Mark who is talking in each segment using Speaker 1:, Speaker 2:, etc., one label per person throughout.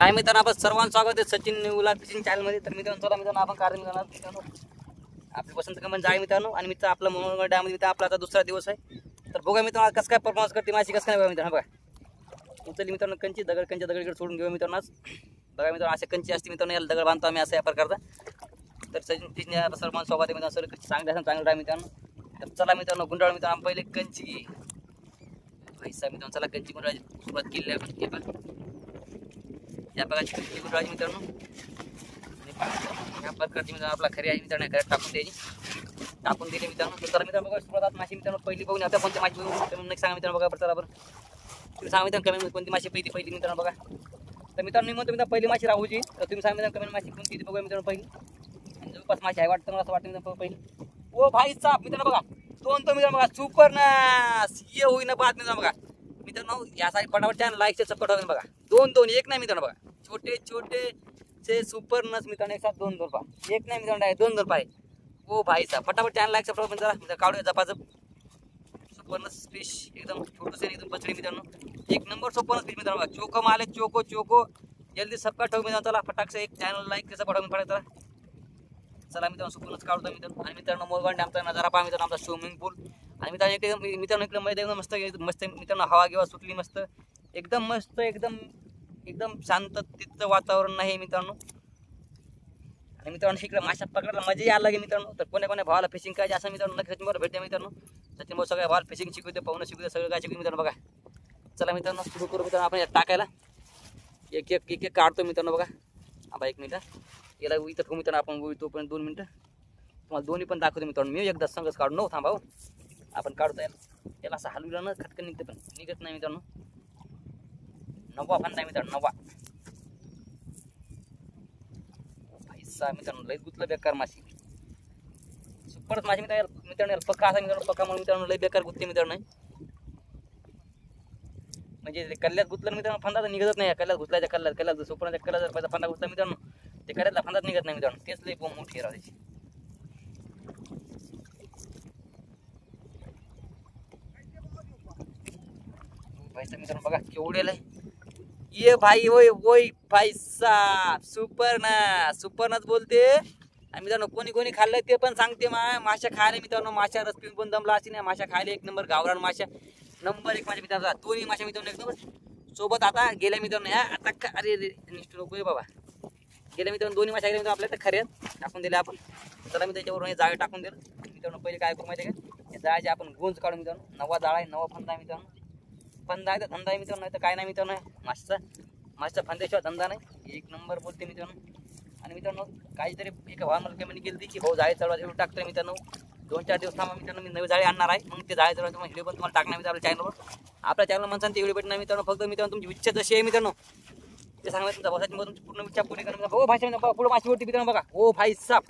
Speaker 1: काय मित्रांनो, आपण सर्वांचं स्वागत आहे सचिन न्यूला फिशिंग चॅनलमध्ये. तर मित्रांनो, चला मित्रांनो, आपण कारण मित्रांनो आपली वसंत कमन जाय मित्रांनो. आणि मित्र आपला मोहनगड डॅममध्ये मित्र आपला आता दुसरा दिवस आहे. तर बघा मित्रांनो, कसं काय परफॉर्मन्स करते माशी, कसं काय बघा मित्रांनो. बघा उचलली मित्रांनो कंची, कंच्या दगडीकडे सोडून घेऊ मित्रांनो. आज बघा मित्रांनो, असे कंची असते मित्रांनो, याला दगड बांधतो आम्ही असा या प्रकारचा. तर सचिन फिशिंग सर्वांचं स्वागत आहे मित्रांनो. सर चांगले असं चांगलं आहे मित्रांनो. तर चला मित्रांनो, गुंडाळ मित्रांनो, पहिले कंची पैसा मित्रांनो. चला कंची गुंडाळाची सुरुवात केली आपण. हे पण या प्रकारची कंची गुंडाळाची मित्रांनो. या प्रकारची मित्रांनो आपला खरी आहे मित्रांनो. खऱ्यात टाकून द्यायची, टाकून दिली मित्रांनो. तर मित्रांनो बघा सुरुवात माशी मित्रांनो पहिली बघून आता कोणती माशी बघून सांगा मित्रांनो. बघा चला बरं तुम्ही सांगा मित्रांनो कमेंट कोणती माशी पहिली मित्रांनो. बघा तर मित्रांनो मी म्हणतो मित्रांनो पहिली माशी राहूची. तर तुम्ही सांगा मित्रांनो कमेंट माशी कोणती बघा मित्रांनो पहिली. आणि जवळपास माशी आहे वाटतं मला, असं वाटतं मित्रांनो पहिली. ओ भाई साहेब मित्रांनो बघा दोन तो मित्रांनो. बघा सुपर नास ये होईना बात मित्रांनो. बघा मित्रांनो यासाठी फटाफट चॅनल लाईक सपोर्ट होईल. बघा दोन एक नाही मित्रांनो. बघा छोटे छोटे से सुपर नस मित्रांनो, एक साथ दोन पा एक नाही मित्रांनो, दोन पाय. ओ भाई साहेब फटाफट चॅनल लाईक सपोर्ट जरा मित्र काढूया जपाजप. सुपर नस फिश एकदम छोटूसे एकदम बचडी मित्रांनो. एक नंबर सुपर नस फिश मित्रांनो. बघा चोको माले चोको जल्दी सबका ठेव मित्रांनो. चला फटाक से एक चॅनल लाईक सपोर्ट होऊन पडायचा. चला मित्रांनो सुपर नस काढतो मित्रांनो. आणि मित्रांनो मोरगंड आमचा नजारा पहा मित्रांनो, आमचा स्विमिंग पूल. आणि मित्रांनो मित्रांनो इकडे मध्ये एकदम मस्त मस्त मित्रांनो हवा गिवा सुटली मस्त एकदम मस्त एकदम शांततेचं वातावरण नाही मित्रांनो. आणि मित्रांनो इकडे माशा पकडायला मजा यायला लागेल मित्रांनो. तर कोण्या भावाला फिशिंग करायची असं मित्रांनो नक्की सचिन भाऊ भेटते मित्रांनो. सचिन भाऊ सगळ्या भावाला फिशिंग शिकवते, पाहुणं शिकवते, सगळं काय शिकवते मित्रांनो. बघा चला मित्रांनो सुरू करू मित्रांनो आपण टाकायला. एक काढतो मित्रांनो. बघा हा एक मिनिट याला इथं ठेवू मित्रांनो. आपण तोपर्यंत 2 मिनिटं तुम्हाला दोन्ही पण दाखवतो मित्रांनो. मी एकदा संगच काढून नो थांबा आपण काढतो याला असं हलवलं ना खटकन निघते, पण निघत नाही मित्रांनो. नवा फंदा मित्रांनो, नवा पैसा मित्रांनो. लई गुतलं बेकार माशी, सुपरच माशी मित्रांनो. पक्का असा मित्रांनो, पक्का म्हणून मित्रांनो लई बेकार गुतते मित्रांनो. म्हणजे कल्ल्यात गुतलं मित्रांनो फंदा तर निघतच नाही. कल्ल्यात घुसल्याच्या कल्ल्यात सुपरच्या कल्ल्यात जर फंदा घुसला मित्रांनो, ते कल्ल्यातला फंदाच निघत नाही मित्रांनो. तेच लई बोंब मोठी राहायची. पैसा मित्रांनो बघा केवढेला ये भाई. ओय भाई साहेब सुपरनच बोलते. आणि मित्रांनो कोणी खाल्लं ते पण सांगते. माशा खायला मित्रांनो, माशा रस पिऊन पण दमला अशी नाही. माशा खायला एक नंबर गावरान माशा नंबर 1 माझ्या मित्रांचा. दोन्ही माशा मित्रांनो एक नंबर सोबत. आता गेल्या मित्रांनो ह्या आता अरे निष्ठू नको बाबा. गेल्या मित्रांनो दोन्ही माशा गेल्या मित्रांनो आपल्या तर खऱ्यात टाकून दिल्या आपण. चला मी त्याच्यावरून हे जाळे टाकून दिलं मित्रांनो. पहिले काय करू माहिती आहे का, या जाळ्याचे आपण गुंज काढून मित्रांनो. नवा जाळा आहे, नवा फंदा आहे मित्रांनो. फंदा आहे तर धंदा आहे मित्रांनो, नाही तर काय नाही मित्रांनो. माशा फंद्याशिवाय धंदा नाही. एक नंबर बोलते मित्रांनो. आणि मित्रांनो काहीतरी एक भाव मला कमेंट केली की भाऊ जाळे चढवा एवढं टाकतोय मित्रांनो. 2-4 दिवस थांबा मित्रांनो, मी नवी जाळे आणणार आहे. मग ते जाळे चढवा तुम्हाला व्हिडिओ पण तुम्हाला टाकणार मित्रांनो चॅनलवर. आपल्या चॅनल माणसांनी ते व्हिडिओ भेटणार मित्रांनो. फक्त मित्रांनो तुमची इच्छा जशी आहे मित्रांनो ते सांगा. तुमच्या भाषाची मग तुमची पूर्ण इच्छा पूर्ण करा. भाऊ भाषा पुढे माशी होती मित्रांनो. बघा ओ भाई साहेब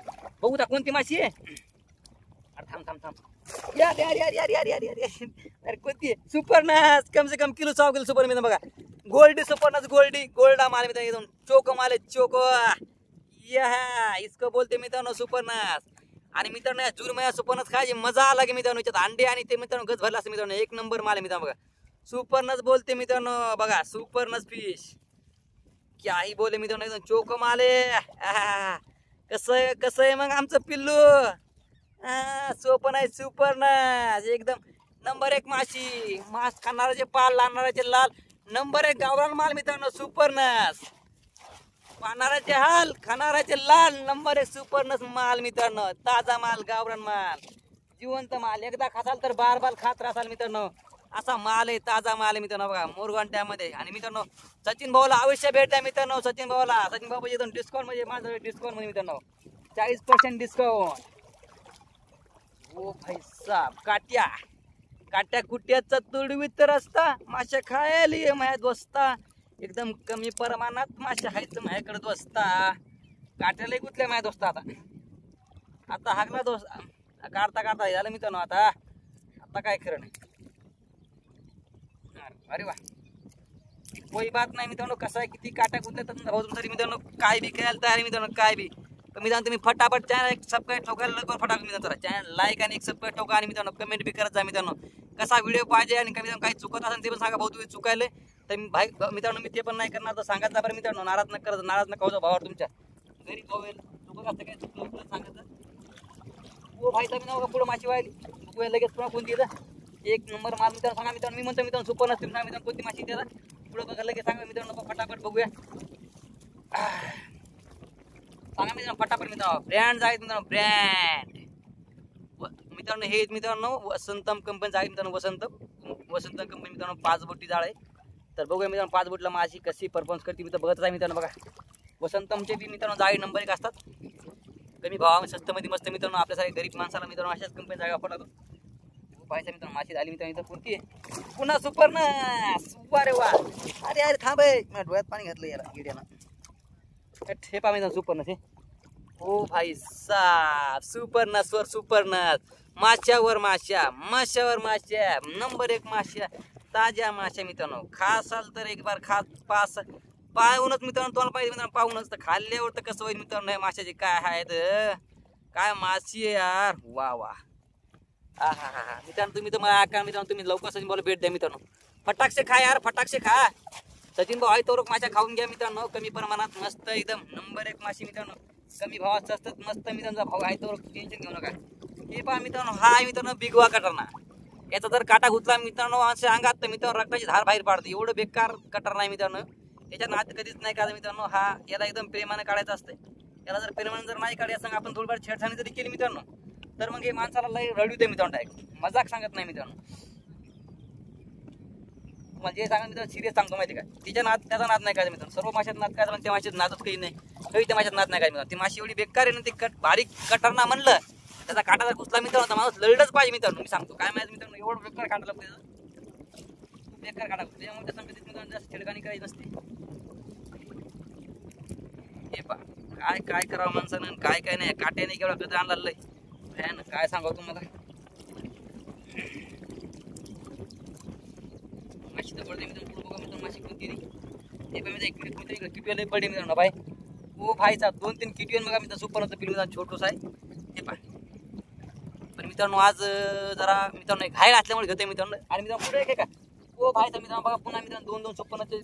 Speaker 1: बघू त्या कोणती माशी आहे. अरे थांब यार अरे कोणती सुपर नास. कम से कम किलो 100 किलो सुपर मित्रांनो. बघा गोल्डी सुपर नास, गोल्डा माल मित्रांनो. एकदम चोको माल चोको या इसको बोलते मित्रांनो सुपर नास. आणि मित्रांनो या जून महिन्यात सुपर नास खायची मजा आला की मित्रांनो. याच्यात अंडे आणि ते मित्रांनो गज भरला असं मित्रांनो. एक नंबर माल आहे मित्रांनो. बघा सुपर नास बोलते मित्रांनो. बघा सुपर नास फिश काही बोले मित्रांनो. एकदम चोको माल आहे. कसं आहे मग आमचं पिल्लू. सोपन आहे सुपर नास. एकदम नंबर 1 माशी. मास खाणाराचे पाल, लावणाराचे लाल. नंबर 1 गावरान माल मित्रांनो सुपर नास. पाहणाराचे हाल, खाणाराचे लाल. नंबर 1 सुपर नस माल मित्रांनो. ताजा माल, गावरान माल, जिवंत माल. एकदा खासाल तर बार खात राहाल मित्रांनो. असा माल आहे, ताजा माल आहे मित्रांनो. बघा मोरगंड डॅममध्ये. आणि मित्रांनो सचिन भाऊला अवश्य भेट द्या मित्रांनो. सचिन भाऊ एकदम डिस्काउंट म्हणजे माझं डिस्काउंट म्हणजे मित्रांनो 40% डिस्काउंट. ओ भाई साहेब काट्या कुट्याचा तुडवीत रस्ता. माशा खायला माझ्यात बसता. एकदम कमी प्रमाणात माशा खायचं माझ्याकडे दोस्ता. काट्याला गुतल्या माझ्या दोस्ता. आता हागला दोस्त काढता झालं मित्रांनो. आता काय खरं नाही. अरे वा कोई बात नाही मित्रांनो. कसं आहे किती काट्या कुठल्या तरी मित्रांनो काय बी करायला तयार मित्रांनो. काय बी तर मित्रांनो तुम्ही फटाफट चॅनल एक सबस्क्राईब ठोकायला लवकर फटाफट मित्रांनो. चॅनल लाईक आणि एक सबस्क्राईब ठोका. आणि मित्रांनो कमेंट बी करत जा मित्रांनो. कसा व्हिडिओ पाहिजे आणि मित्रांनो काही चुकत असेल ते पण सांगा. भाऊ तुम्ही चुकायले तर मित्रांनो मी ते पण नाही करणार. तर सांगायचं बरं मित्रांनो, नाराज न करत, नाराज नका होता भावावर तुमच्या. घरी भाऊ चुकत असतं काय चुकलं सांगायचं. हो भाई तर मी ना पुढं माशी वाहिली बघूया लगेच पुन्हा कोणती एक नंबर माल मित्रांनो. सांगा मित्रांनो, मी म्हणतो मित्रांनो सुपर नसते सांगा मित्रांनो कोणती माशी त्याला पुढं बघा लगेच सांगा मित्रांनो. फटाफट बघूया सांगा मित्रांनो फटाफट मित्रांनो. ब्रँड आहेत मित्रांनो, ब्रँड मित्रांनो हे मित्रांनो वसंतम कंपनीचं आहे मित्रांनो. वसंत कंपनी मित्रांनो 5 बोटी जाळ आहे. तर बघूया मित्रांनो 5 बोटीला माझी कशी परफॉर्मन्स करते मी तर बघतच आहे मित्रांनो. बघा वसंतमचे बी मित्रांनो जाळी नंबर 1 असतात. कमी भावामध्ये स्वस्तमध्ये मस्त मित्रांनो. आपल्यासारख्या गरीब माणसाला मित्रांनो अशाच कंपनी जागा वापरतो. पाहायचं मित्रांनो माशी झाली मित्रांनो. इथं कोणती आहे पुन्हा सुपर ना सुपर. अरे वा अरे अरे थांब आहे मी डोळ्यात पाणी घातलं याला गिड्यानं. हे पहा मित्रांनो सुपर नस. ओ भाई साहब सुपर नस वर सुपर नस. माशावर माशा, माशावर माशा, नंबर 1 माशा, ताज्या माशा मित्रांनो. खासाल तर एक बार खा पास पाहूनच मित्रांनो तुम्हाला पाहिजे मित्रांनो. पाहूनच तर खाल्ल्यावर तर कसं होईल मित्रांनो. हे माशाचे काय आहेत काय माशी आहे यार. वा वा हा हा हा हा मित्रांनो तुम्ही तर मला आकार मित्रांनो तुम्ही लवकर सचिन भाऊ भेट द्या मित्रांनो. फटाकशे खा यार फटाकशे खा. सचिन भाऊ आहे तो माशा खाऊन घ्या मित्रांनो. कमी प्रमाणात मस्त एकदम नंबर 1 माशी मित्रांनो. कमी भावात स्वस्त मस्त मित्रांनो. भाऊ आहे तो टेन्शन घेऊ नका. हे पहा मित्रांनो हा आहे मित्रांनो बिगवा कटरना. याचा जर काटा घुतला मित्रांनो अशा अंगात तर मित्रांनो रक्ताची धार बाहेर पाडते. एवढं बेकार कटर नाही मित्रांनो. याच्या नात कधीच नाही काढा मित्रांनो. हा याला एकदम प्रेमाने काढायचं असतं. याला जर प्रेमाने जर नाही काढायचं आपण थोडीफार छेडछाणी जरी केली मित्रांनो तर मग हे माणसाला लय रडविते मित्रांनो. डायरेक्ट मजाक सांगत नाही मित्रांनो. तुम्हाला जे सांगा मित्रांनो सिरियस सांगतो माहिती का. तिच्या नाद त्याचा नाद नाही काढायचा मित्रांनो. सर्व माशात नाद काढायचा पण त्या माशात नादच काही नाही. काही त्या माशात नाद नाही काढायचा मित्रांनो. ती माशी एवढी बेकार आहे ना. ती बारीक कटरना म्हणलं त्याचा काटा जर घुसला मित्रांनो तर माणूस लढलंच पाहिजे मित्रांनो. मी सांगतो काय माहिती मित्रांनो एवढं बेकार काटा लागतो. बेकार काटा त्यामुळे त्या संगतीत मित्रांनो जास्त छेडखानी करायची नसते. हे पा काय काय करावं माणसानं काय काय नाही. काट्याने केवढा कधी आणला फॅन काय सांगावं तुम्हाला. माशी तर पडते मित्रांनो. पुढे बघा मित्रांनो माशी कोणती हे पण इकडे किटवे लय पडे मित्रांनो. बाय ओ भाईचा 2-3 किटवे बघा मित्रांनो. सुपर होतं पिल्लू छोटूस आहे हे पा. पण मित्रांनो आज जरा मित्रांनो घाय घातल्यामुळे घेतोय मित्रांनो. आणि मित्रांनो पुढे एक का ओ भाईचा मित्रांनो बघा पुन्हा मित्रांनो 2-2 सुपरचे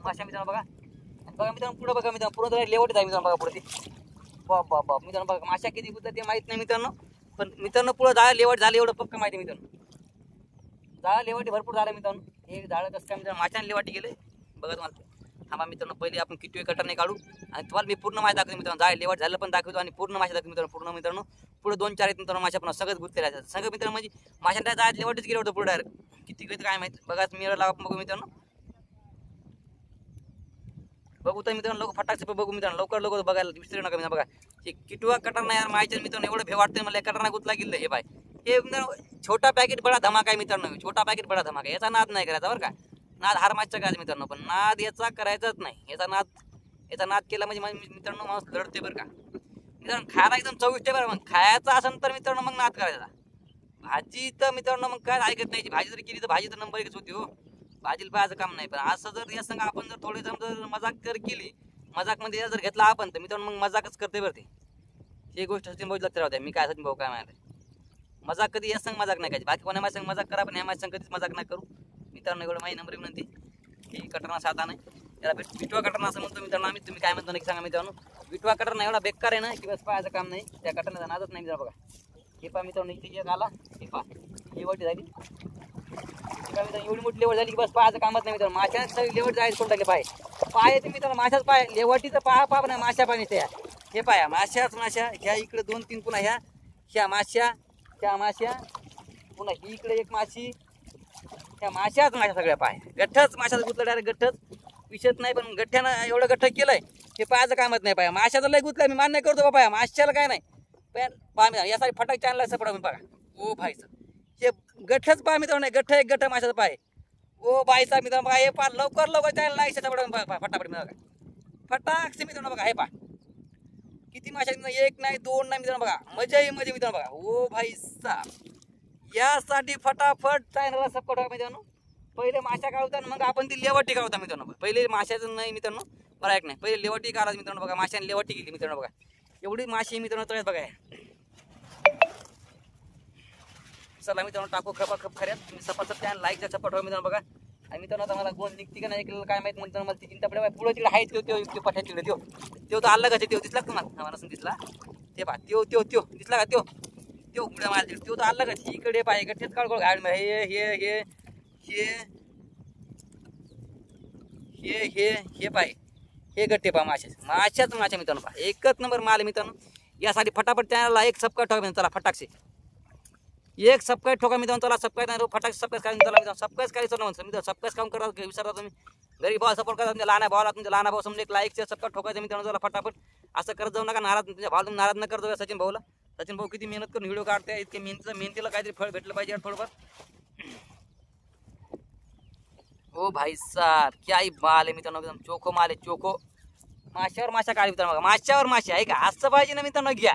Speaker 1: माशा मित्रांनो. बघा बघा मित्रांनो पुढे बघा मित्रांनो पुढे जरा लेवट आहे मित्रांनो. बघा पुढे ते बाप बाप बाप मित्रांनो बघा माशा किती गुत ते माहित नाही मित्रांनो. पण मित्रांनो पुढे जाळं लेवट झाले एवढं पक्क माहिती मित्रांनो. जाळं लेवटी भरपूर झालं मित्रांनो. हे जाळं कसं काय मित्रांनो माशाने लेवाटी गेले बघा तुम्हाला. थांबा मित्रांनो पहिले आपण किटवे कटरने काढू आणि तुम्हाला मी पूर्ण माहिती दाखवतो मित्रांनो. जाळ लेवट झालं पण दाखवतो आणि पूर्ण माशा दाखवतो मित्रांनो. पूर्ण मित्रांनो पुढे 2-4 आहेत मित्रांनो माशा पण सगळंच गुंतलेल्या आहेत. सगळं मित्रांनो म्हणजे माशांच्या जाळ्यात लेवटच गेलं होतं पुढे डायरेक्ट. किती घेत काय माहिती बघा. मिरर लावा बघू मित्रांनो. बघू तर मित्रांनो लोक फटाकसे बघू मित्रांनो. लवकर बघायला विसरू नका मित्रांनो. बघा हे किटवा कटर नाही यार माहिती मित्रांनो. एवढं भे वाटतं मला कटर नाही गुतला गेलं हे बाय. हे मित्रांनो छोटा पॅकेट बडा धमाका आहे मित्रांनो. छोटा पॅकेट बडा धमाका. याचा नाद नाही करायचा बरं का. नाद हार मागचा करायचा मित्रांनो. पण नाद याचा करायचाच नाही. याचा नाद केला म्हणजे मित्रांनो माणूस लढते बरं का. मित्रांनो खायला एकदम चविष्ट आहे बरं. मग खायचा असेल तर मित्रांनो मग नाद करायचा. भाजी तर मित्रांनो मग काय ऐकत नाही. भाजी जर केली तर भाजी तर नंबर 1च होती हो. भाजीला पाहायचं काम नाही. पण असं जर या संग आपण जर थोडे जर मजाक जर केली मजाकमध्ये जर घेतला आपण तर मित्रांनो मग मजाकच करते बरं ते. ही गोष्ट सचिन भाऊ लक्षात राहते. मी काय सचिन भाऊ काय माहिती मजाक कधी या संग मजाक नाही करायची. बाकी कोणा माझ्या संग मजाक करा पण ह्या माझ्या संग कधीच मजाक नाही करू मित्रांनो. एवढं माझी नंबर विनंती. ही कटरना साधा नाही याला बिटवा कटरना असं म्हणतो मित्रांनो आम्ही. तुम्ही काय म्हणतो नक्की सांगा मित्रांनो. बिटवा कटरना एवढा बेकार आहे ना की बस पाहायचं काम नाही. त्या कटरनाचा नादच नाही मित्रांनो. बघा हे पहा मित्रांनो इथे एक आला हे पहा लेवटी झाली. एवढी मोठी लेवट झाली की बस पाहायचं कामच नाही मित्रांनो. माशाच सगळी लेवट जायचं कोण टाकले पाय ते मित्रांनो. माशाच पाय लेवटीचं पहा नाही माशा पाणी त्या हे पाया माशाच माशा. ह्या इकडे 2-3 पुन्हा ह्या माशा ह्या माशा पुन्हा ही इकडे एक माशी. ह्या माशाच माशा सगळ्या पाय गठ्ठच माशाचं गुतलं डायरेक्ट गठ्ठच विषयच नाही. पण गठ्ठ्यानं एवढं गठ्ठ केलंय हे पाहायचं कामच नाही. पाया माशाचं लय गुतलंय मी मान्य करतो बाबा. माशाला काय नाही पहा यासाठी फटाक चालला सपडा बघा ओ भाईचं. हे गठ्ठच पहा मित्रांनो. गठ्ठ एक गठ्ठ माशाचं पाय ओ भाईचा मित्रांनो. बघा हे पहा लवकर चालला नाही सपडा फटाफट बघा फटाक से मित्रांनो. बघा हे पहा किती माशा 1 नाही 2 नाही मित्रांनो. बघा मजा आहे मध्ये मित्रांनो. बघा ओ भाईचा यासाठी फटाफट चॅनलला सपोर्ट करा मित्रांनो. पहिले माशा काढता मग आपण ती लेवटी काढता मित्रांनो. पहिले माशाचं नाही मित्रांनो. बरं ऐक नाही पहिले लेवटी काढायचं मित्रांनो. बघा माशाने लेवटी गेली मित्रांनो. बघा एवढी माशी मित्रांनो तळ्यात बघा. चला मित्रांनो टाकू खप खऱ्यात. तुम्ही सपासप त्या लाईकचा सपोर्ट व्हा मित्रांनो. बघा आणि मित्रांनो आता मला कोण निघते का नाही काय माहित म्हणतो मला ती चिंता पडे पुढे तिकडे आहेच तो पठ्या तिकडे तो तर आला का ते दिसला तुम्हाला मला दिसला ते पहा त्यो दिसला का त्यो पुढे मला तो तर आला का इकडे पाहिजे गठ्ठेच काढ गाड हे पाय हे गट्टे पहा माशाच मित्रांनो पहा एकच नंबर माल मित्रांनो यासाठी फटाफट चॅनलला एक सबस्क्राईब ठोका चला फटाकसे एक सबस्क्राईब ठोका मित्रांनो चला सबस्क्राईब नाही फटाक सबस्क्राईब करा चला मित्रांनो सबस्क्राईब करायचं मित्रांनो सबस्क्राईब काम करा विसरता तुम्ही गरीब भाव सपोर्ट करा तुमच्या लहान भावाला तुमच्या लहान भाऊ समजा एक लाईक सबस्क्राईब ठोकायचं मित्रांनो चला फटाफट असं करत जाऊ नका नाराज तुमच्या भाऊ तुम्ही नाराज न करत जाऊ सचिन भाऊला सचिन भाऊ किती मेहनत करून व्हिडिओ काढते इतके मेहनतीला काहीतरी फळ भेटलं पाहिजे थोडंफार ओ भाई साहब क्या ही माल आहे मित्रांनो एकदम चोखो माल आहे चोखो माशावर माशा काढ मित्रांनो माशावर माशा आहे का असं पाहिजे ना मित्रांनो घ्या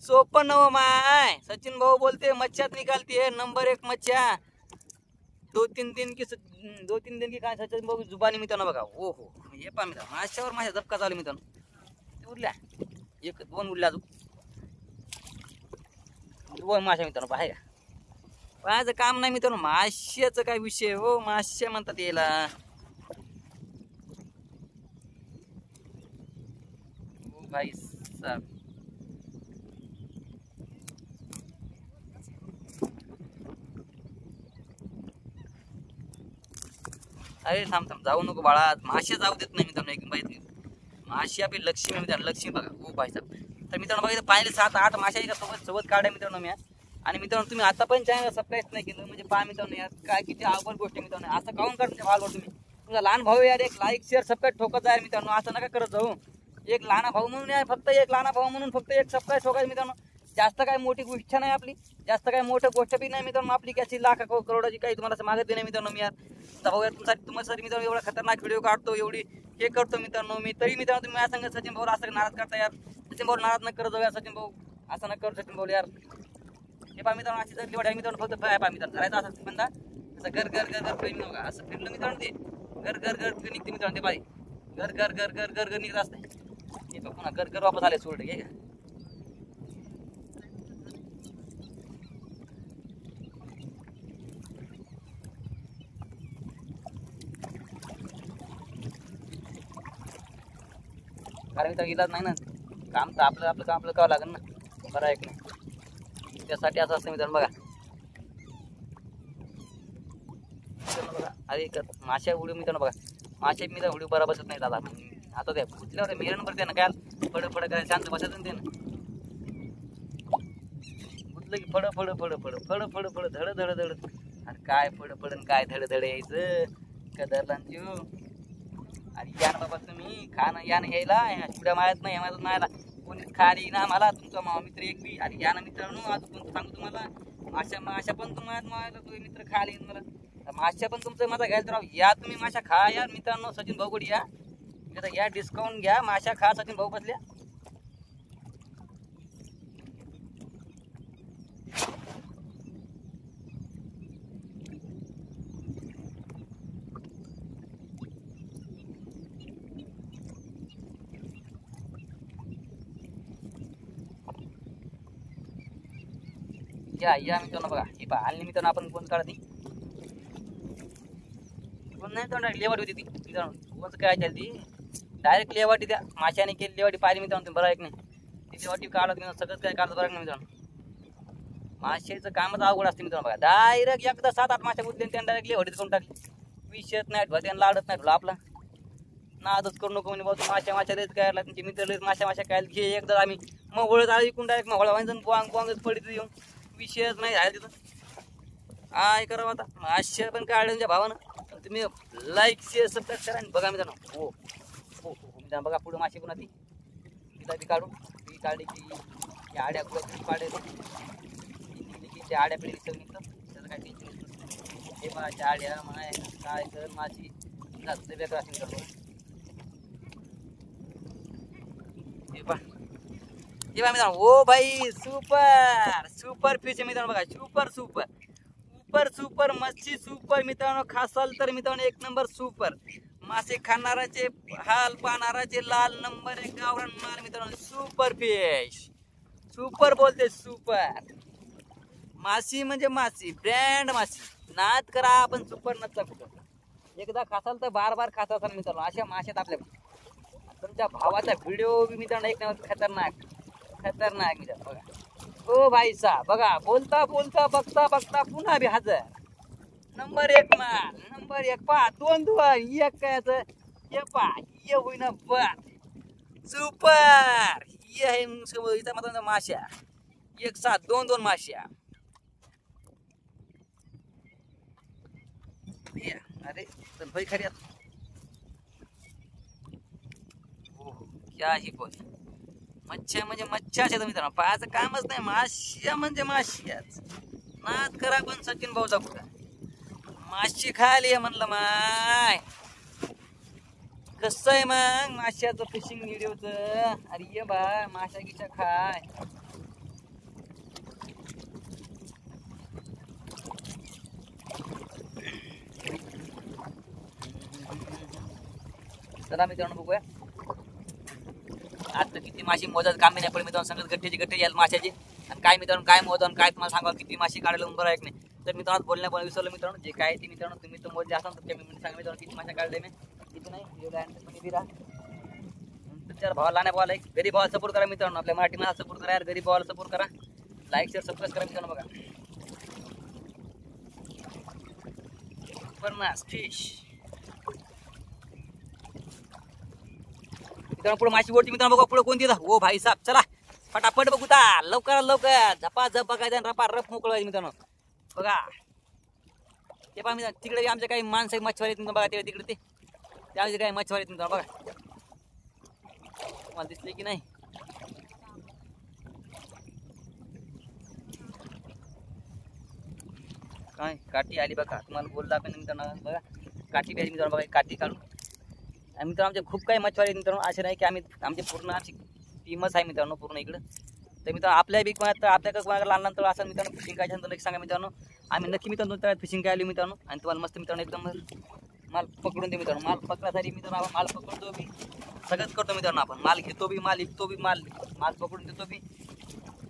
Speaker 1: सोपं नव माय सचिन भाऊ बोलते मच्छ्यात निकालते नंबर 1 मच्छ्या 2-3 दिन की काय सचिन भाऊ जुबानी मित्रांनो बघा हो हे पहा मित्रांनो माशावर माशा झपका चालू मित्रांनो उरल्या 1-2 उरल्या अजून 2 माशा मित्रांनो पाहाय का पाहायचं काम नाही मित्रांनो माश्याचं काय विषय हो माश्या म्हणतात याला भाई साहब अरे थांब जाऊ नको बाळा माश्या जाऊ देत नाही मित्रांनो एक बाई माशी आपली लक्ष्मी मित्रांनो लक्ष्मी बघा हो भाई साहब तर मित्रांनो बघा पाहिले 7-8 माशा एका सोबत काढ्या मित्रांनो मी आणि मित्रांनो तुम्ही आता पण चॅनल सबस्क्राईब नाही केलं म्हणजे पहा मित्रांनो यार काय किती अवघड गोष्ट मित्रांनो असं काऊन करा तुमच्या भावावर तुम्ही तुमचा लहान भाऊ यार एक लाईक शेअर सबस्क्राईब ठोकत जाय मित्रांनो असं नका करत जाऊ एक लहान भाऊ म्हणून यार फक्त एक लहान भाऊ म्हणून फक्त एक सबस्क्राईब ठोकायचं मित्रांनो जास्त काय मोठी इच्छा नाही आपली जास्त काय मोठं गोष्ट बी नाही मित्रांनो आपली कशी लाख करोडाची काही तुम्हाला मागत नाही मित्रांनो मी यार भाऊ यार तुमच्यासाठी मित्रांनो एवढा खतरनाक व्हिडिओ काढतो एवढी हे करतो मित्रांनो मी तरी मित्रांनो तुम्ही माझ्या सांगत सचिन भाऊ असं नाराज करता यार सचिन भाऊ नाराज न करत जाऊ यार सचिन भाऊ असं न कर सचिन भाऊ यार हे पहा मित्रांनो अशी जर आहे मित्रांनो फक्त पहा मित्रांनो करायचं असं बंदा असं घर प्रेमी नका असं फिरलं मित्रांनो ते घर निघते मित्रांनो ते पाहिजे घर निघत असते हे बघ पुन्हा घर वापस आले सोड घे कारण तर इलाज नाही ना काम तर आपलं काम करावं लागेल ना बरं आहे की नाही त्यासाठी असं असतं मित्रांनो बघा अरे माशा उडी मित्रांनो बघा माशा मी उडी बरोबर बसत नाही दादा आता त्या कुठल्यावर मेरण भरते ना काय फड काय शांत बसायचं ते ना कुठलं की फड धड आणि काय फड काय धड यायचं कदरला जीव अरे या ना बाबा तुम्ही खाणं यानं यायला शिवड्या माळ्यात नाही माझं मायला कोणीच खाली ना मला तुमचा मित्र एक बी अरे या ना मित्रांनो आज कोणतं सांगू तुम्हाला माशा पण तुम्हाला मायला तो मित्र खाली मला माशा पण तुमचं माझा घ्यायला राव या तुम्ही माशा खा या मित्रांनो सचिन भाऊकडे या डिस्काउंट घ्या माशा खा सचिन भाऊ बसल्या या मित्रांनो बघा हे पहा आणि मित्रांनो आपण कोण काढती कोण नाही तर लेवाटी होती ती मित्रांनो कोणचं काय ती डायरेक्ट लेवाटी द्या माशाने केली लेवाटी पाहिली मित्रांनो तुम्ही बरं आहे की नाही ती लेवाटी काढत मित्रांनो सगळंच काय काढत बरं नाही मित्रांनो माशाचं कामच अवघड असते मित्रांनो बघा डायरेक्ट एकदा 7-8 माशा बुद्धले त्याने डायरेक्ट लेवाटीत करून टाकली विषयच नाही त्यानं लाडत नाही तुला आपला नादच करू नको म्हणजे बाबा माशा लयच काय तुमचे मित्र लयच माशा काय घे एकदा आम्ही मग वळत आली इकून डायरेक्ट मग वळा वांजन बोंगच पडित येऊन विषयच नाही झाला तिथं काय करावं आता माशा पण काढले तुमच्या भावानं तुम्ही लाईक शेअर सबस्क्राईब करा आणि बघा मित्रांनो हो मित्रांनो बघा पुढं माशी पुन्हा तिला बी काढू ती काढली की आड्या कुठं पाडे की त्या आड्या पिढी दिसत निघतं त्याचं काय टेन्शन नसतं हे माझ्या आड्या माय काय कर माझी जास्त वेगळं असेल करतो हे पहा हे बघा मित्रांनो ओ भाई सुपर फिश आहे मित्रांनो बघा सुपर मच्छी सुपर मित्रांनो खासाल तर मित्रांनो एक नंबर सुपर मासे खाणाराचे हाल पाहणाराचे लाल नंबर 1 गावरान माल मित्रांनो सुपर फिश सुपर बोलते सुपर मासी म्हणजे मासी ब्रँड मासी नाद करा आपण सुपर नसता कुठं एकदा खासाल तर बार बार खाता असाल मित्रांनो. अशा माशात आपल्या तुमच्या भावाचा व्हिडिओ बी मित्रांनो एक नंबर खतरनाक खतरनाक मित्रांनो. बघा ओ भाई साहेब बघा, बोलता बोलता बघता बघता पुन्हा बी हजर. नंबर 1 माल, नंबर 1 पा 2 एक कायचं हे पा ये होईना बा सुपर. ये आहे इथं मात्र माश्या 1-7 2 माश्या. अरे तर भाई खरी क्या ही बोल. मच्छ्या म्हणजे मच्छ्याच आहे मित्रांनो, पाहायचं कामच नाही. माश्या म्हणजे माश्याच. नाद करा पण सचिन भाऊचा कुठं माशी खाली म्हणलं माय. कसं आहे मग माश्याचं फिशिंग व्हिडिओच. अरे ये बा माशा गिशा खाय. चला मित्रांनो बघूया आता किती माशी मोजायचं काम नाही पण मित्रांनो सांगत गट्टे याल माशाची. आणि काय मित्रांनो काय मोजन काय तुम्हाला सांगा किती माशी काढायला बरं आहे की नाही. तर मित्रांनो बोलण्या विसरलो मित्रांनो. जे काय ते मित्रांनो तुम्ही तर मोजले असाल तर मी सांगा मित्रांनो किती माशा काढले मी किती नाही तुमच्या भावाला नाही भावाला गरीब भावाला सपोर्ट करा मित्रांनो. आपल्या मराठी मला सपोर्ट करा यार. गरीब भावाला सपोर्ट करा. लाईक शेअर सबस्क्राईब करा मित्रांनो. बघा फर्नास फिश मित्रांनो. पुढे माशी ओढती मित्रांनो. बघा पुढे कोणती ओ भाई साहेब चला फटाफट बघूता लवकर लवकर झपा झप बघायचं रपा रप मोकळवायचं मित्रांनो. बघा ते पहा मित्रांनो तिकडे आमच्या काही माणसं मच्छवारी आहेत बघा ते तिकडे ते त्यामध्ये काही मच्छवारी आहेत मित्रांनो. बघा तुम्हाला दिसले की नाही. काय काठी आली बघा तुम्हाला बोलला आपण मित्रांनो. बघा काठी बी आली मित्रांनो. बघा काठी काढून आणि मित्रांनो आमचे खूप काही मच्छवारी मित्रांनो. असे नाही की आम्ही आमचे पूर्ण आमची टीमच आहे मित्रांनो पूर्ण इकडं. तर मित्रांनो आपल्या बी आपल्याकडे कोणाला लहान लहान तळ असं मित्रांनो फिशिंग करायच्या नंतर सांगा मित्रांनो. आम्ही नक्की मित्रांनो तळ्यात फिशिंग काय आली मित्रांनो. आणि तुम्हाला मस्त मित्रांनो एकदम माल पकडून दे मित्रांनो. माल पकडासाठी मित्रांनो माल पकडतो बी सगळंच करतो मित्रांनो. आपण माल घेतो बी माल विकतो बी माल पकडून देतो बी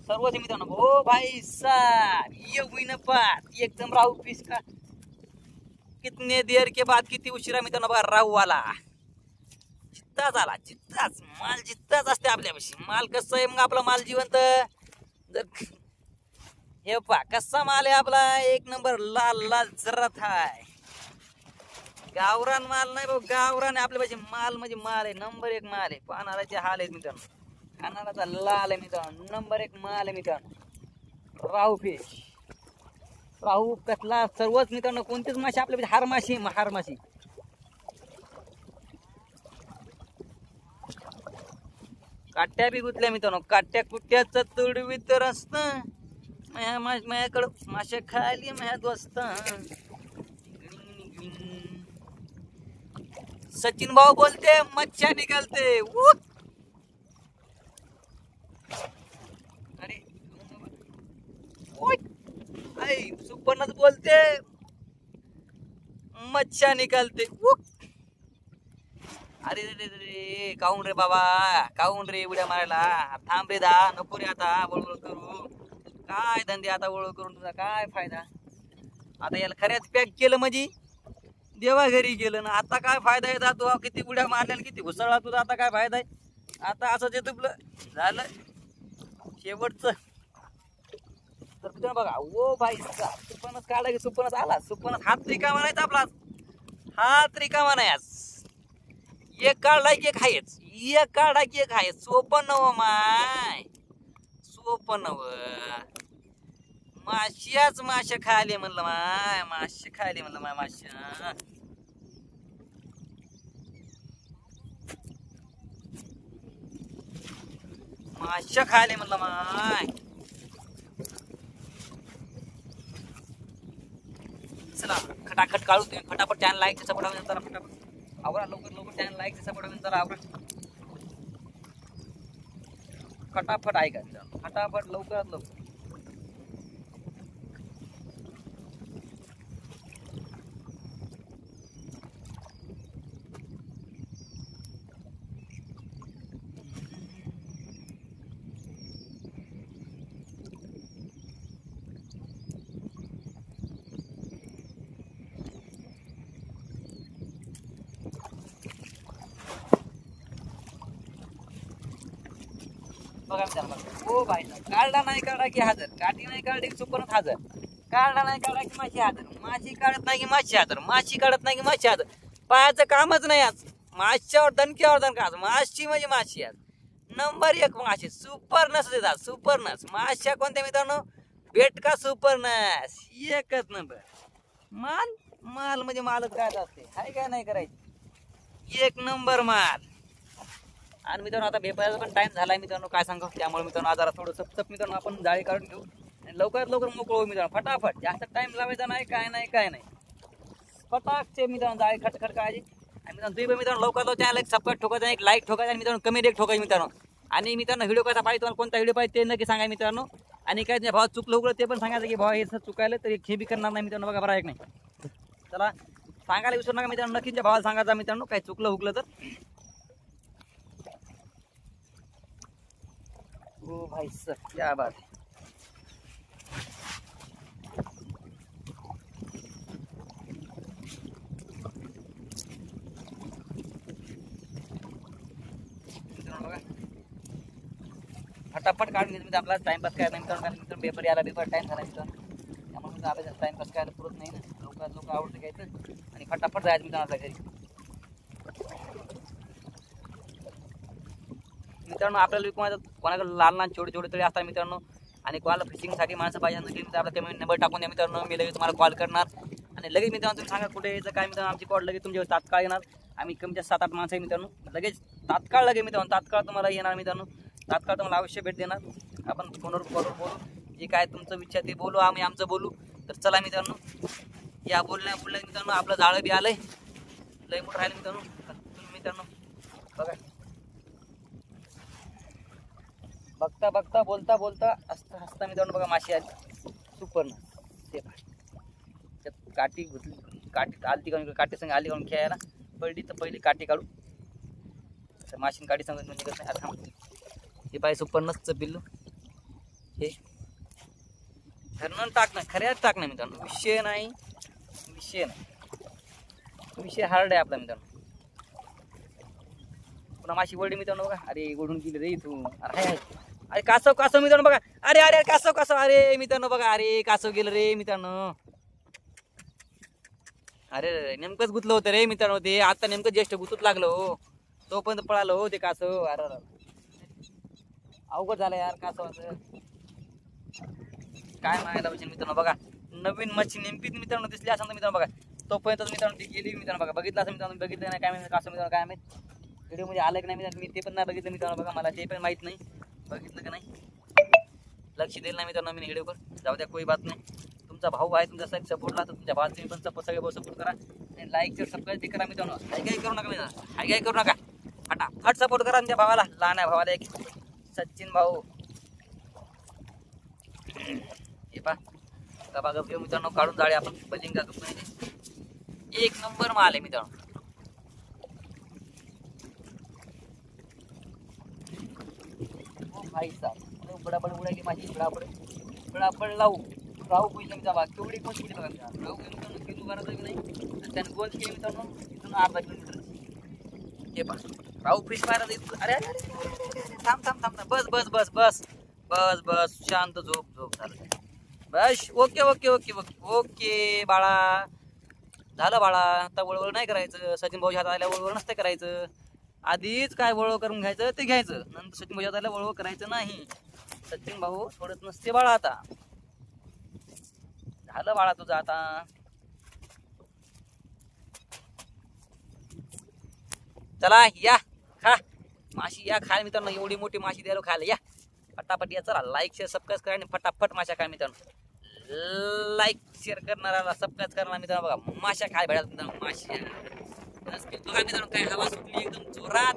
Speaker 1: सर्वच मित्रांनो. ओ भाई साहब ये हुई ना बात एकदम राहू पीस का कितने देर के बाद किती उशिरा मित्रांनो. बघा राहू आला जित्ताच आला जित्ताच माल जित्ताच असते आपल्यापाशी. माल कसं आहे मग आपला माल जिवंत जर हे पा कसा माल आहे आपला एक नंबर लाल लाल जरत आहे. गावरान माल नाही भाऊ गावरान आपल्यापाशी माल म्हणजे माल आहे. नंबर 1 माल आहे. पानाराचे हाल आहेत मित्रांनो. खानाराचा लाल आहे मित्रांनो. नंबर 1 माल आहे मित्रांनो. राहू फिश राहू कतला सर्वच मित्रांनो. कोणतीच माशी आपल्यापाशी हार माशी काट्या बी गुतल्या मित्रांनो. काट्या कुट्याचं तुडवी तर असत माझ्याकडं माश्या खाली माझ्या दोस्त. सचिन भाऊ बोलते मच्छ्या निघालते. अरे सुपर्णच बोलते मच्छ्या निघालते. अरे रे रे काऊन रे बाबा काऊन रे उड्या मारायला. थांब रे दा नको रे आता वळवळ करू. काय धंदे आता वळवळ करून तुझा काय फायदा. आता याला खऱ्याच पॅक केलं म्हणजे देवा घरी गेलं ना. आता काय फायदा आहे तू किती उड्या मारल्या किती घुसळला तुझा आता काय फायदा आहे. आता असं जे तुपलं झालं शेवटचं. तर तुझ्या बघा ओ भाई सुपनच काढला की सुपनच आला. सुपनच हात रिकामा नाही आपला. हात रिकामा नाही आज. एक काढला की एक आहेच. एक काढा की एक आहे. सोपं नव माय सोपं नव. माश्याच माश्या खाली म्हणलं माय माश्या खाली म्हणलं माय माश्या. माश्या खाली म्हणलं माय. चला खटाखट काढू तुम्ही फटाफट चॅनल लाईक सपोर्ट हवे जरा फटाफट आवरा लवकर लवकर चॅनल लाईक सपोर्ट हवे जरा आवरा फटाफट ऐका फटाफट लवकरात लवकर. बघा मित्रांनो बघा. ओ भाई काढला नाही काढा की हजर, काठी नाही काढली की सुपरनच हजर, काढला नाही काढा की माशी हजर, माशी काढत नाही की माशी हजर, माशी काढत नाही की माशी हजर. पायाचं कामच नाही आज. माशावर दणक्यावर दणका, माशी म्हणजे माशी आज नंबर 1 माशी. सुपरनस देतात, सुपरनस माश्या कोणत्या मित्रांनो? बेटका सुपरनस एकच नंबर. माल माल म्हणजे मालच काय असते, हाय काय नाही करायचं, एक नंबर माल. आणि मित्रांनो आता भेपायचा पण टाइम झालाय मित्रांनो, काय सांगू. त्यामुळे मित्रांनो आज जरा थोडं सपसप मित्रांनो आपण जाळी काढून घेऊ आणि लवकरात लवकर मोकळं होऊ मित्रांनो. फटाफट, जास्त टाइम लावायचा नाही, काय नाही काय नाही, फटाकचे मित्रांनो जाळी खटखट काढायची. आणि मित्रांनो तुम्ही मित्रांनो लवकर लवकर त्याला एक सबस्क्राईब ठोकायचा, एक लाईक ठोकायचा आणि मित्रांनो कमेंट एक ठोकायची मित्रांनो. आणि मित्रांनो व्हिडिओ कसा पाहिजे, तुम्हाला कोणता व्हिडिओ पाहिजे ते नक्की सांगा मित्रांनो. आणि काय तुझ्या भावात चुकलं उघडं ते पण सांगायचं की भावा हे चुकायला तर हे बी करणार नाही मित्रांनो. बघा बरं एक नाही, चला सांगायला विसरू नका मित्रांनो, नक्की तुमच्या भावाला सांगायचं मित्रांनो काही चुकलं उगलं तर. ओ भाई सर क्या बात है. फटाफट काढून घेतो आपला टाइमपास काय नाही मित्रांनो, कारण पेपर यायला पेपर टाइम झाला मित्रांनो. त्यामुळे आपल्याला टाइमपास करायला पुरत नाही ना, लोक आवडतं घ्यायचं आणि फटाफट जायचं मित्रांनो आपल्या घरी. मित्रांनो आपल्याला कोणाकडे लहान लहान छोटे छोटे तळी असतात मित्रांनो, आणि कोणाला फिशिंगसाठी माणसं पाहिजे नक्की आपला कमेंट नंबर टाकून द्या मित्रांनो. मी लगेच तुम्हाला कॉल करणार आणि लगेच मित्रांनो तुम्ही सांगा कुठे यायचं काय मित्रांनो, आमची कॉल लगेच तुमच्यावर तात्काळ येणार. आम्ही कमीच्या 7-8 माणसं आहे मित्रांनो, लगेच तात्काळ लगेच मित्रांनो, तात्काळ तुम्हाला येणार मित्रांनो, तात्काळ तुम्हाला अवश्य भेट देणार. आपण फोनवर कॉलवर बोलू, जे काय तुमचं विचार ते बोलू, आम्ही आमचं बोलू. तर चला मित्रांनो, या बोलण्या मित्रांनो आपलं जाळं बी आलंय, लय मोठं राहिलं मित्रांनो. तुम्ही मित्रांनो बघा, बघता बघता बोलता बोलता हसता हसता मित्रांनो बघा माशी आली सुपरनस. ते काठी घुतली, काठी आलती काढून, काठी संग आली काढून खेळायला पडली तर पहिली काठी काढू, तर माशीन काठी संग निघत नाही. आता हे पाय सुपरनसचं पिल्लू, हे धरणं टाकणं खऱ्याच टाकणं मित्रांनो, विषय नाही, विषय नाही, विषय हार्ड आहे आपला मित्रांनो. पुन्हा माशी वळली मित्रांनो बघा, अरे ओढून गेली रे तू, अरे अरे कासव कासव मित्रांनो बघा, अरे अरे कासव कासव, अरे मित्रांनो बघा, अरे कासव गेलं रे मित्रांनो. अरे नेमकंच गुतलं होतं रे मित्रांनो, ते आता नेमकं ज्येष्ठ गुतूच लागलं हो, तोपर्यंत पळालं हो ते कासव. अरे अवघड झालं यार कासवाचं, काय मागायला पाहिजे मित्रांनो. बघा नवीन मच्छी नेमकीच मित्रांनो दिसली असं मित्रांनो बघा, तोपर्यंत मित्रांनो ती गेली मित्रांनो. बघा बघितलं असं मित्रांनो, बघितलं नाही काय माहिती कासव मित्रांनो, काय माहिती व्हिडिओ मध्ये आलं की नाही मित्रांनो, मी ते पण नाही बघितलं मित्रांनो. बघा मला ते पण माहित नाही बघितलं का नाही, लक्ष दिलं नाही मित्रांनो मी व्हिडिओवर. जाऊ द्या कोई बात नाही, तुमचा भाऊ आहे, तुमचा सगळं सपोर्टला तर तुमच्या भावाला तुम्ही पण सगळे भाऊ सपोर्ट करा आणि लाईक शेअर सबस्क्राईब करा मित्रांनो. हाय काय करू नका मित्रांनो, हाय काय करू नका, फटाफट सपोर्ट करा तुमच्या भावाला, लहान आहे भावाला एक सचिन भाऊ. हे पा गबा गप घेऊ मित्रांनो, काढून जाळे आपण बजिंगा कंपनीचे, एक नंबर माल आहे मित्रांनो. भाई साहब बडाबड उडायली माझी, बडाबड बडाबड लावू राहू पैसे मी जावा केवढी कोण केली बघा राहू मित्रांनो, किलो भरायचं की नाही आणि त्याने गोल केली मित्रांनो इथून अर्धा किलोमीटर. हे पा राहू फिश मारायचं. अरे अरे थांब थांब थांब, बस बस बस बस बस बस, शांत झोप झोप झालं बस. Okay okay okay okay okay बाळा, झालं बाळा, आता वळवळ नाही करायचं. सचिन भाऊ हातात आल्या वळवळ नसतं करायचं, आधीच काय वळव करून घ्यायचं ते घ्यायचं, नंतर सचिन भाऊ हातात वळवळ करायचं नाही. सचिन भाऊ सोडत नसते बाळा. आता झालं बाळा तुझं आता. चला या खा माशी, या खाय मित्रांनो, एवढी मोठी माशी द्यायला खायला या फटाफट या. चला लाईक शेअर सबस्क्राईब करा आणि फटाफट माशा खाय मित्रांनो. लाईक शेअर करणारा सबस्क्राईब करणारा मित्रांनो बघा माशा खाय भेटाल मित्रांनो. माशी बघा मित्रांनो काय हवा सुटली एकदम जोरात,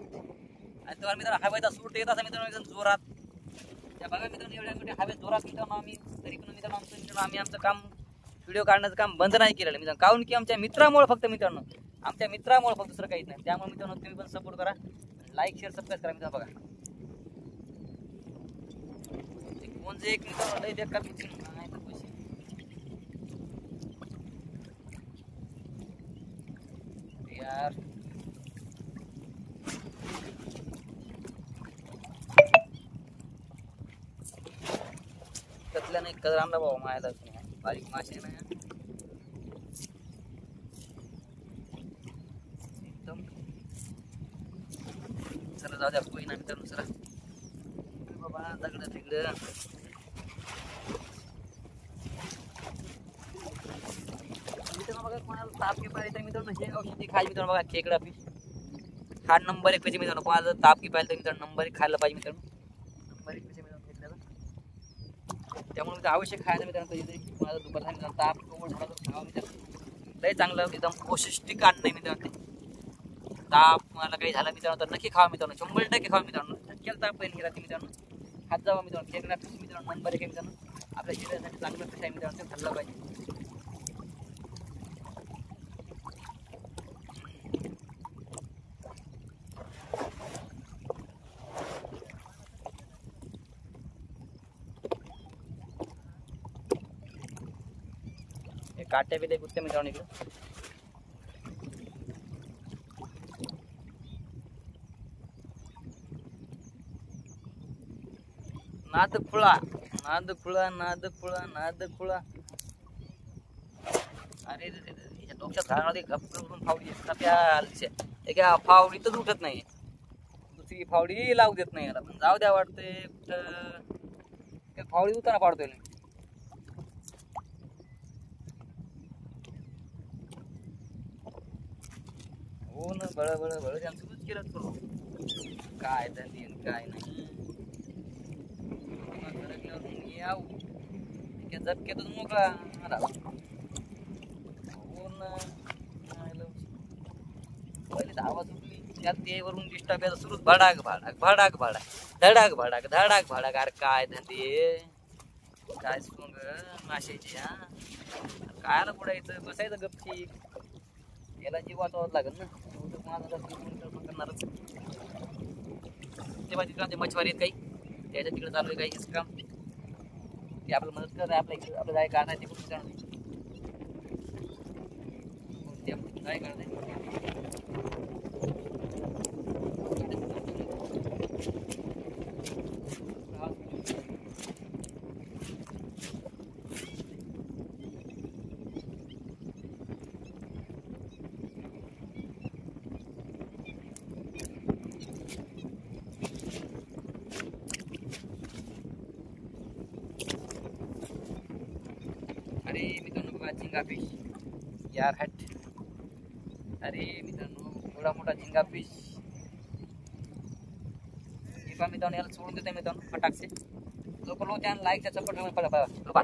Speaker 1: आणि तेव्हा मित्रांनो हवेचा सूट येत असा मित्रांनो एकदम जोरात. त्या बघा मित्रांनो एवढ्या मोठ्या हवेत जोरात मित्रांनो आम्ही, तरी पण मित्रांनो आम्ही आमचं काम व्हिडिओ काढण्याचं काम बंद नाही केलेलं मित्रांनो, काहून की आमच्या मित्रामुळे फक्त मित्रांनो, आमच्या मित्रामुळे फक्त दुसरं काहीच नाही. त्यामुळे मित्रांनो तुम्ही पण सपोर्ट करा, लाईक शेअर सबस्क्राईब करा मित्रांनो. बघा कोण जे एक मित्रांनो लय बेकार नाही तर पैसे यार. दिसला नाही कलर आणला बाबा मायाला बारीक मासे ना एकदम. चला जाऊ द्या कोई ना मित्रांनो. चला बाबा दगड तिकडं मित्रांनो बघा कोणाला ताप की पाहिजे तर मित्रांनो हे औषधी खायची मित्रांनो बघा खेकडा फिश हा नंबर 1 पाहिजे मित्रांनो. कोणाला ताप की पाहिजे तर मित्रांनो नंबर 1 खायला पाहिजे मित्रांनो. नंबर 1 पाहिजे मित्रांनो खेकड्याला. त्यामुळे ते आवश्यक खायचं मित्रांनो. कधीतरी कोणाला दुपारचा मित्रांनो ताप कोवळ झाला तर खावा मित्रांनो. लय चांगलं एकदम पौष्टिक अन्न आहे मित्रांनो ते. ताप मला काही झाला मित्रांनो तर नक्की खावा मित्रांनो. 100% खावा मित्रांनो. झटक्याला ताप येईल रात्री मित्रांनो. खात जावा मित्रांनो. खेकडा फिश मित्रांनो नंबर 1 आहे मित्रांनो. आपल्या शरीरासाठी चांगलं फिश आहे मित्रांनो. ते खाल्लं पाहिजे. काट्या बिले कुठे मित्रांनो इकडे नादखुळा नादखुळा नादखुळा नादखुळा. अरे याच्या डोक्यात घालमध्ये गप्प करून फावडी एका फावडीतच उठत नाही. दुसरी फावडी लावू देत नाही याला. पण जाऊ द्या वाटते कुठं फावडी उतारा पाडतोय. हो ना बळ बळ बळ सुरूच केलं करू काय धंदी काय नाही. याव झटक्यातच मोकळा आला. हो ना पहिले आवाज उठली त्यात ते वरून डिस्टर्ब यायचा सुरूच भडाक भाडाक भडाक भाडाक धडाक भडाक धडाक भाडाक. अरे काय धंदे काय सोंग माशाची हा कायला बुडायचं बसायचं गपची. याला जीव वाचवावं लागेल ना. करणारच तेव्हा तिकडे मच्छवारी आहेत काही त्याच्या तिकडे चालू आहे काही काम ते आपल्याला मदत करत आहे. आपल्या इकडे आपलं जाय काय ते कुठे जाणं काय करत अरे मित्रांनो बघा झिंगा फिश यार हट. अरे मित्रांनो एवढा मोठा झिंगा फिश हे पहा मित्रांनो. याला सोडून देते मित्रांनो फटाकसे. लोक चॅनल लाईकच्या चपट बाबा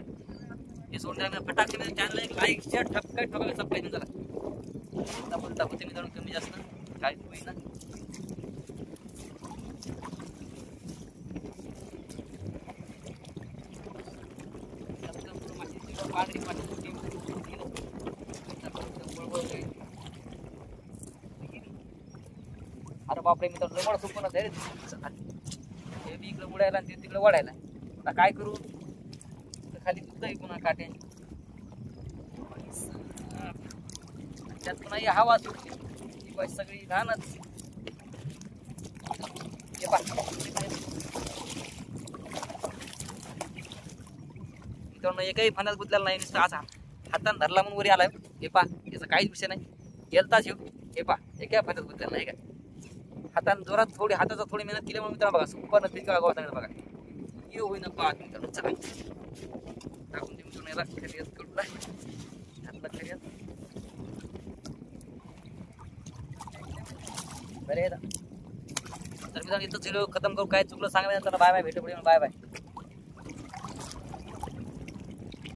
Speaker 1: हे सोडून द्या फटाकसे म्हणजे चॅनल एक लाईकच्या ठपका ठोकायला सप्लाय झाला बोलता होते मित्रांनो. कमी जास्त काय होईल ना. अरे बापरे मित्रांनो जवळ सुपन हे बी इकडे उडायला आणि ते तिकडे वाढायला. आता काय करू खाली तुझं पुन्हा काटे त्यात पुन्हा हवा सुटली सगळी घाणच. मित्रांनो एकही फण्यात गुतलेला नाही. नुसतं असा हातानं धरला म्हणून वरी आलाय. हे पा याचा काहीच विषय नाही. गेलताच येऊ हे पा एका फण्यात गुतलेला नाही का. हातानं जोरात थोडी हाताचा थोडी मेहनत केल्यामुळे मित्रांनो बघा सुपर नसते का बघा बघा येऊ होईना पाहत मित्रांनो. चला टाकून ते मित्रांनो याला खर्यात कडूला घातला खर्यात बरे. तर मित्रांनो इथं व्हिडिओ खतम करू. काय चुकलं सांगा. बाय बाय भेटू बाय बाय.